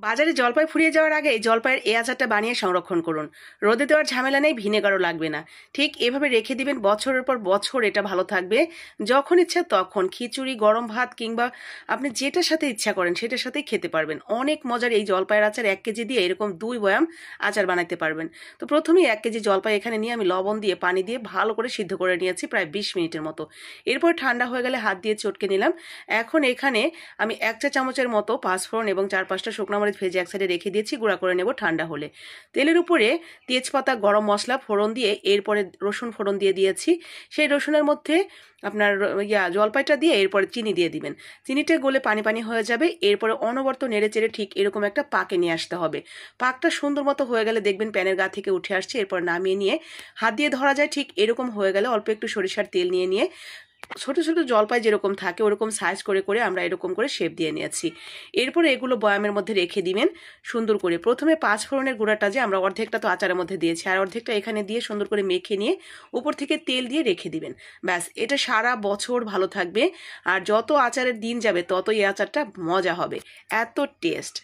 বাজারে জলপাই ফুরিয়ে যাওয়ার আগে জলপাইয়ের এই আচারটা বানিয়ে সংরক্ষণ করুন। রোদে দেওয়ার ঝামেলা নেই, ভিনেগারও লাগবে না। ঠিক এভাবে রেখে দিবেন, বছরের পর বছর এটা ভালো থাকবে। যখন ইচ্ছা তখন খিচুড়ি, গরম ভাত কিংবা আপনি যেটার সাথে ইচ্ছা করেন সেটার সাথেই খেতে পারবেন। অনেক মজার এই জলপাইয়ের আচার 1 কেজি দিয়ে এরকম 2 বয়াম আচার বানাতে পারবেন। তো প্রথমেই 1 কেজি জলপাই এখানে নিয়ে আমি লবণ দিয়ে পানি দিয়ে ভালো করে সিদ্ধ করে নিয়েছি প্রায় 20 মিনিটের মতো। এরপর ঠান্ডা হয়ে গেলে হাত দিয়ে চটকে নিলাম। এখন এখানে আমি 1 চা চামচের মতো পাঁচফোড়ন এবং 4-5টা শুকনো মরিচ ভেজে এক সাইডে রেখে দিয়েছি, গুঁড়া করে নেব ঠান্ডা হলে। তেলের উপরে তেজপাতা, গরম মশলা ফোড়ন দিয়ে এরপরে রসুন ফোড়ন দিয়ে দিয়েছি। সেই রসুনের মধ্যে আপনার জলপাইটা দিয়ে এরপরে চিনি দিয়ে দিবেন। চিনিটা গলে পানি পানি হয়ে যাবে। এরপরে অনবরত নেড়ে চেড়ে ঠিক এরকম একটা পাকে নিয়ে আসতে হবে। পাকটা সুন্দর মতো হয়ে গেলে দেখবেন প্যানের গা থেকে উঠে আসছে। এরপর নামিয়ে নিয়ে হাত দিয়ে ধরা যায়, ঠিক এরকম হয়ে গেলে অল্প একটু সরিষার তেল নিয়ে ছোট ছোট জলপাই যেরকম থাকে ওরকম সাইজ করে করে আমরা এরকম করে শেপ দিয়ে নিয়েছি। এরপরে এগুলো বয়ামের মধ্যে রেখে দিবেন সুন্দর করে। প্রথমে 5 ফোড়নের গুঁড়াটা যে আমরা অর্ধেকটা তো আচারের মধ্যে দিয়েছি, আর অর্ধেকটা এখানে দিয়ে সুন্দর করে মেখে নিয়ে উপর থেকে তেল দিয়ে রেখে দিবেন। ব্যাস, এটা সারা বছর ভালো থাকবে। আর যত আচারের দিন যাবে ততই এই আচারটা মজা হবে, এত টেস্ট।